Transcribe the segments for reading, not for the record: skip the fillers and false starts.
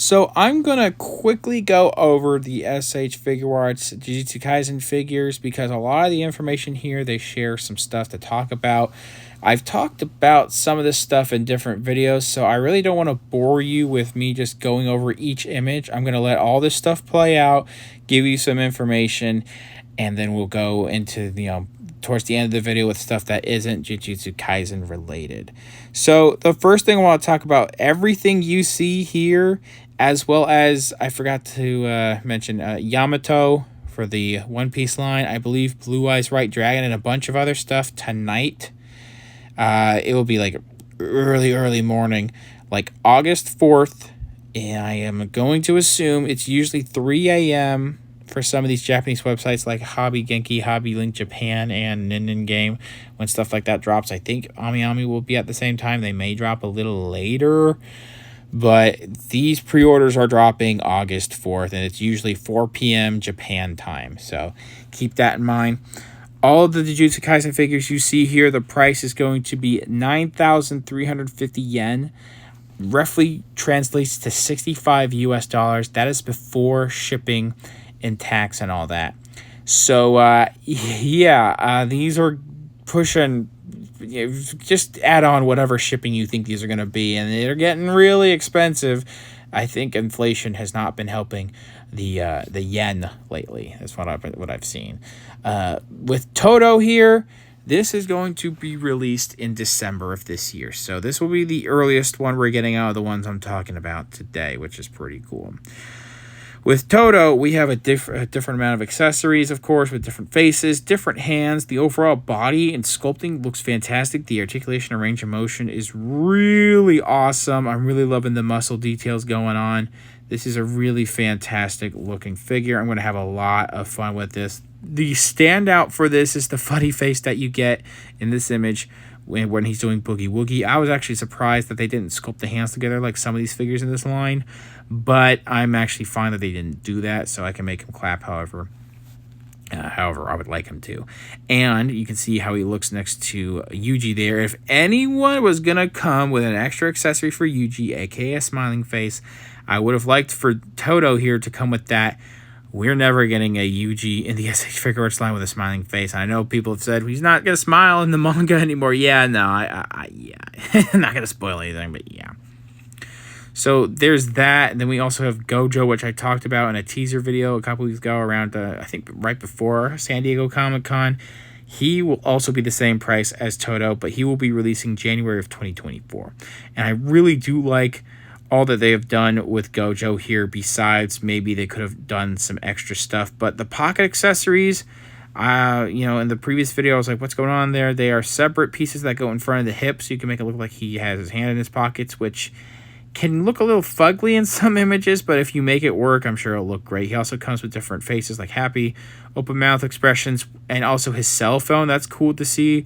So I'm going to quickly go over the SH Figuarts Jujutsu Kaisen figures because a lot of the information here, they share some stuff to talk about. I've talked about some of this stuff in different videos, so I really don't want to bore you with me just going over each image. I'm going to let all this stuff play out, give you some information, and then we'll go into, towards the end of the video with stuff that isn't Jujutsu Kaisen related. So the first thing I want to talk about, everything you see here, as well as I forgot to mention Yamato for the One Piece line. I believe Blue Eyes White Dragon and a bunch of other stuff tonight. It will be like early morning, like August 4th. And I am going to assume it's usually 3 a.m. for some of these Japanese websites like Hobby Genki, Hobby Link Japan, and Nin Game. When stuff like that drops, I think Ami will be at the same time. They may drop a little later. But these pre-orders are dropping August 4th, and it's usually 4 p.m. Japan time. So keep that in mind. All of the Jujutsu Kaisen figures you see here, the price is going to be 9,350 yen. Roughly translates to 65 US dollars. That is before shipping and tax and all that. So, these are pushing... just add on whatever shipping you think these are going to be, and they're getting really expensive. I think inflation has not been helping the yen lately. That's what I've seen. With Todo here, this is going to be released in December of this year, so this will be the earliest one we're getting out of the ones I'm talking about today, which is pretty cool. With Todo, we have a different amount of accessories, of course, with different faces, different hands. The overall body and sculpting looks fantastic. The articulation and range of motion is really awesome. I'm really loving the muscle details going on. This is a really fantastic looking figure. I'm going to have a lot of fun with this. The standout for this is the funny face that you get in this image when he's doing Boogie Woogie. I was actually surprised that they didn't sculpt the hands together like some of these figures in this line, but I'm actually fine that they didn't do that, so I can make him clap however I would like him to. And you can see how he looks next to Yuji there. If anyone was going to come with an extra accessory for Yuji, aka a smiling face, I would have liked for Todo here to come with that. We're never getting a Yuji in the SH Figuarts line with a smiling face. I know people have said he's not going to smile in the manga anymore. Yeah, no, yeah. I'm not going to spoil anything, but yeah. So there's that. And then we also have Gojo, which I talked about in a teaser video a couple weeks ago around, I think, right before San Diego Comic-Con. He will also be the same price as Todo, but he will be releasing January of 2024. And I really do like all that they have done with Gojo here, besides maybe they could have done some extra stuff. But the pocket accessories, in the previous video, I was like, what's going on there? They are separate pieces that go in front of the hip, so you can make it look like he has his hand in his pockets, which can look a little fugly in some images, but if you make it work, I'm sure it'll look great. He also comes with different faces, like happy, open mouth expressions, and also his cell phone. That's cool to see.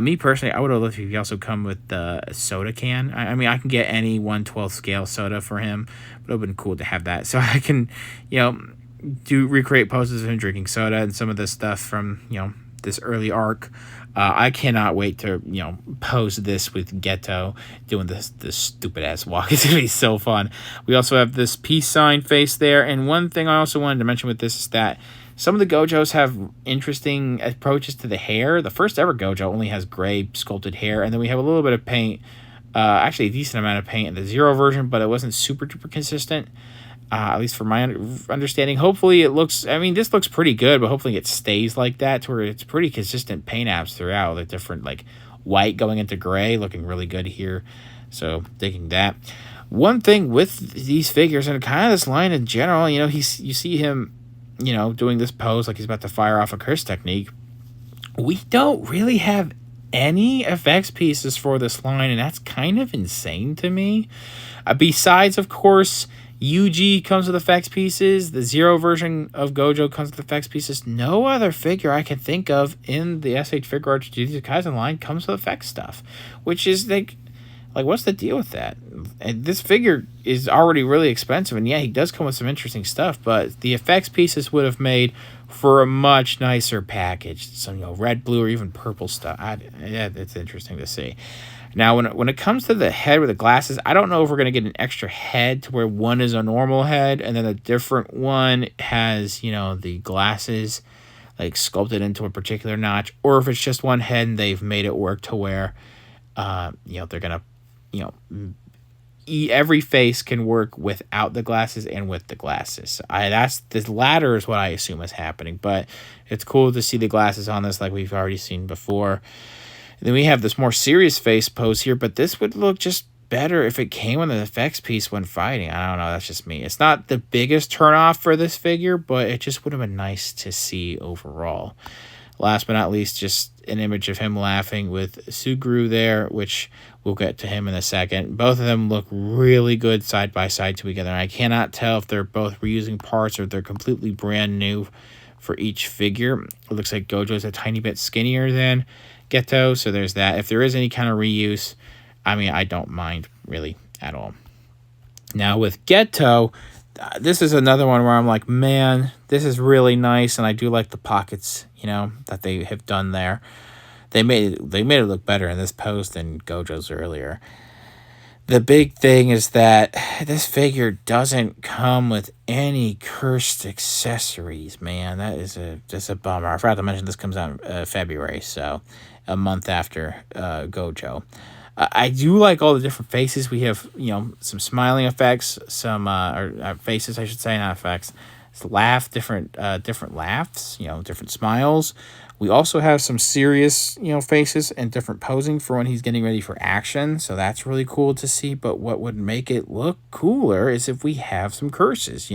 Me personally, I would have loved if he also come with the soda can. I mean, I can get any 1/12 scale soda for him, but it would have been cool to have that. So I can, recreate poses of him drinking soda and some of this stuff from, this early arc. I cannot wait to, pose this with Ghetto doing this stupid ass walk. It's going to be so fun. We also have this peace sign face there. And one thing I also wanted to mention with this is that some of the Gojos have interesting approaches to the hair. The first ever Gojo only has gray sculpted hair. And then we have a little bit of paint, actually a decent amount of paint in the Zero version, but it wasn't super duper consistent. At least from my understanding. Hopefully it looks, this looks pretty good, but hopefully it stays like that to where it's pretty consistent paint apps throughout. The different, like, white going into gray, looking really good here. So, digging that. One thing with these figures, and kind of this line in general, you see him, doing this pose like he's about to fire off a curse technique. We don't really have any effects pieces for this line, and that's kind of insane to me. Besides, of course, Yuji comes with effects pieces. The Zero version of Gojo comes with effects pieces. No other figure I can think of in the SH Figuarts Jujutsu Kaisen line comes with effects stuff, which is like what's the deal with that? And this figure is already really expensive, and yeah, he does come with some interesting stuff, but the effects pieces would have made for a much nicer package. Some red, blue, or even purple stuff. It's interesting to see. Now, when it comes to the head with the glasses, I don't know if we're going to get an extra head to where one is a normal head and then a different one has, the glasses like sculpted into a particular notch, or if it's just one head and they've made it work to where, they're going to, every face can work without the glasses and with the glasses. That's the latter is what I assume is happening, but it's cool to see the glasses on this like we've already seen before. Then we have this more serious face pose here, but this would look just better if it came with an effects piece when fighting. I don't know, that's just me. It's not the biggest turnoff for this figure, but it just would have been nice to see overall. Last but not least, just an image of him laughing with Suguru there, which we'll get to him in a second. Both of them look really good side by side together. I cannot tell if they're both reusing parts or if they're completely brand new for each figure. It looks like Gojo's a tiny bit skinnier than Ghetto, so there's that. If there is any kind of reuse, I don't mind really at all. Now with Ghetto, this is another one where I'm like, man, this is really nice, and I do like the pockets, that they have done there. They made it look better in this pose than Gojo's earlier. The big thing is that this figure doesn't come with any cursed accessories, man. That's a bummer. I forgot to mention this comes out in February, so a month after Gojo. I do like all the different faces. We have, some smiling effects, some faces, I should say, not effects. Different laughs, different smiles. We also have some serious, faces and different posing for when he's getting ready for action. So that's really cool to see. But what would make it look cooler is if we have some curses,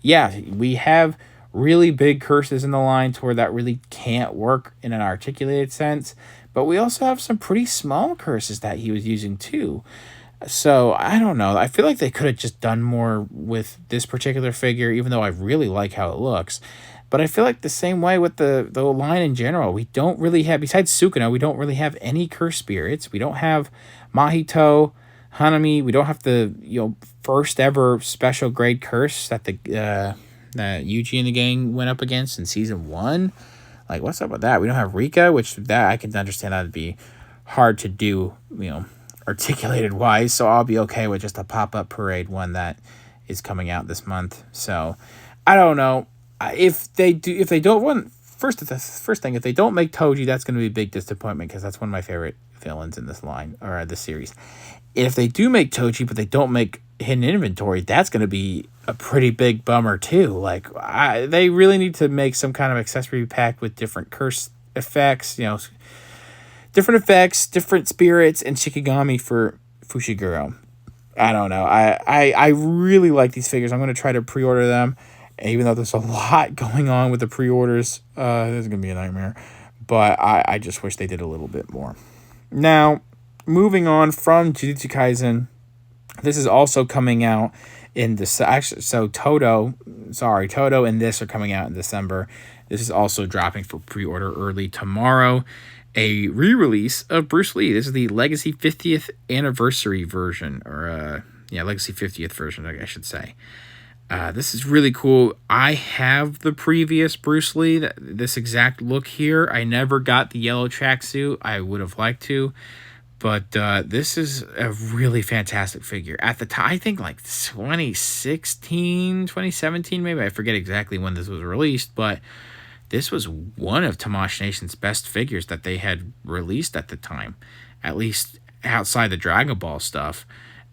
Yeah, we have really big curses in the line to where that really can't work in an articulated sense. But we also have some pretty small curses that he was using too. So I don't know. I feel like they could have just done more with this particular figure, even though I really like how it looks. But I feel like the same way with the line in general. We don't really have, besides Sukuna, we don't really have any cursed spirits. We don't have Mahito, Hanami. We don't have the first ever special grade curse that that Yuji and the gang went up against in season 1. Like, what's up with that? We don't have Rika, which that I can understand that would be hard to do, articulated wise. So I'll be okay with just a pop-up parade one that is coming out this month. So I don't know if they don't want first thing, if they don't make Toji, that's going to be a big disappointment because that's one of my favorite villains in this line or this series. If they do make Toji, but they don't make Hidden Inventory, that's going to be a pretty big bummer too. Like they really need to make some kind of accessory pack with different curse effects, different effects, different spirits, and Shikigami for Fushiguro. I don't know. I really like these figures. I'm going to try to pre-order them, even though there's a lot going on with the pre-orders. This is going to be a nightmare. But I just wish they did a little bit more. Now, moving on from Jujutsu Kaisen, this is also coming out in Todo and this are coming out in December. This is also dropping for pre-order early tomorrow. A re-release of Bruce Lee. This is the Legacy 50th anniversary version, or Legacy 50th version, I should say. This is really cool. I have the previous Bruce Lee, this exact look here. I never got the yellow tracksuit. I would have liked to. But this is a really fantastic figure. At the time, I think like 2016, 2017 maybe. I forget exactly when this was released. But this was one of Tamashii Nation's best figures that they had released at the time. At least outside the Dragon Ball stuff.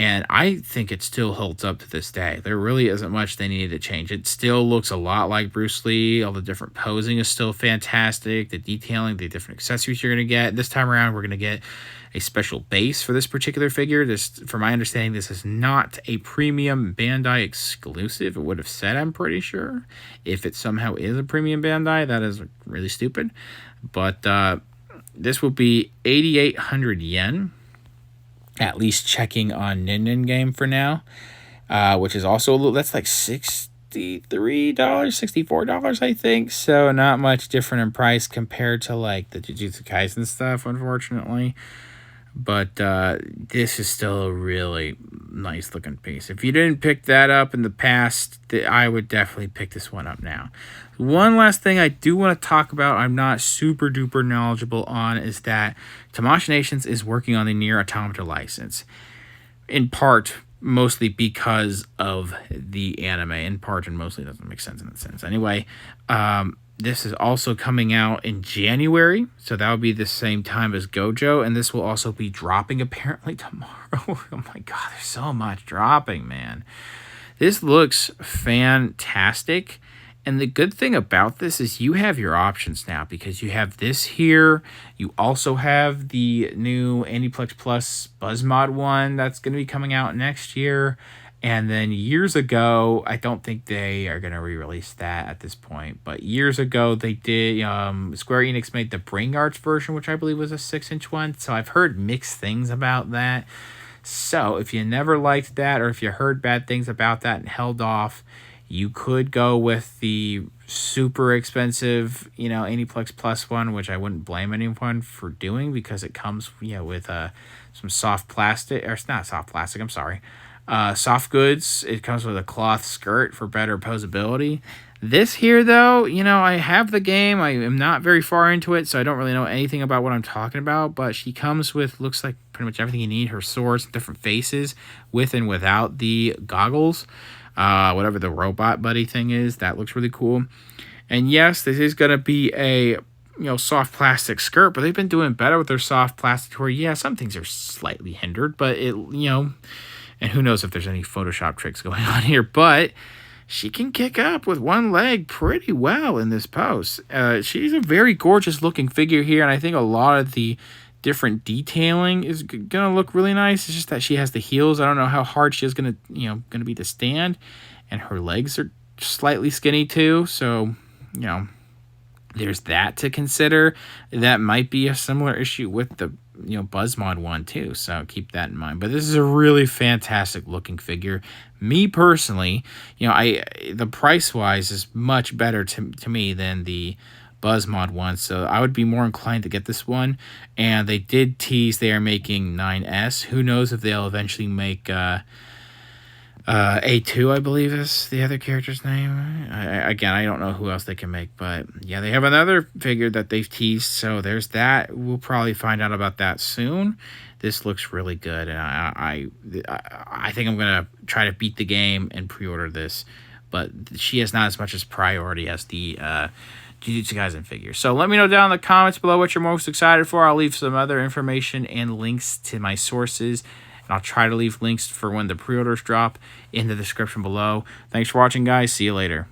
And I think it still holds up to this day. There really isn't much they needed to change. It still looks a lot like Bruce Lee. All the different posing is still fantastic. The detailing, the different accessories you're going to get. This time around, we're going to get a special base for this particular figure. This, from my understanding, this is not a premium Bandai exclusive. It would have said, I'm pretty sure. If it somehow is a premium Bandai, that is really stupid. But this will be 8,800 yen. At least checking on Nin Game for now, which is also that's like $63, $64, I think. So not much different in price compared to like the Jujutsu Kaisen stuff, unfortunately. But this is still a really nice looking piece. If you didn't pick that up in the past, I would definitely pick this one up now. One last thing I do want to talk about, I'm not super duper knowledgeable on, is that Tamashii Natiins is working on the NieR Automata license. In part, mostly because of the anime. In part, and mostly doesn't make sense in that sense. Anyway, this is also coming out in January, so that will be the same time as Gojo, and this will also be dropping apparently tomorrow. Oh my god, there's so much dropping, man. This looks fantastic, and the good thing about this is you have your options now, because you have this here. You also have the new Aniplex Plus Buzzmod one that's going to be coming out next year. And then years ago, I don't think they are going to re-release that at this point, but years ago they did, Square Enix made the Figuarts version, which I believe was a 6-inch one, so I've heard mixed things about that. So if you never liked that, or if you heard bad things about that and held off, you could go with the super expensive, Aniplex Plus one, which I wouldn't blame anyone for doing, because it comes, with some soft plastic, or it's not soft plastic, I'm sorry. Soft goods. It comes with a cloth skirt for better posability. This here, though, I have the game. I am not very far into it, so I don't really know anything about what I'm talking about, but she comes with, looks like pretty much everything you need. Her swords, different faces, with and without the goggles. Whatever the robot buddy thing is, that looks really cool. And yes, this is going to be a soft plastic skirt, but they've been doing better with their soft plastic, where, yeah, some things are slightly hindered, but and who knows if there's any Photoshop tricks going on here, but she can kick up with one leg pretty well in this pose. She's a very gorgeous looking figure here, and I think a lot of the different detailing is gonna look really nice. It's just that she has the heels. I don't know how hard she is gonna be to stand, and her legs are slightly skinny too, so there's that to consider. That might be a similar issue with the Buzzmod one too, so keep that in mind. But this is a really fantastic looking figure. Me personally, the price wise is much better to me than the Buzzmod one, so I would be more inclined to get this one. And they did tease they are making 9S. Who knows if they'll eventually make A2, I believe, is the other character's name. Again, I don't know who else they can make, but yeah, they have another figure that they've teased, so there's that. We'll probably find out about that soon. This looks really good, and I think I'm gonna try to beat the game and pre-order this, but she has not as much as priority as the Jujutsu Kaisen figure. So let me know down in the comments below what you're most excited for. I'll leave some other information and links to my sources. I'll try to leave links for when the pre-orders drop in the description below. Thanks for watching, guys. See you later.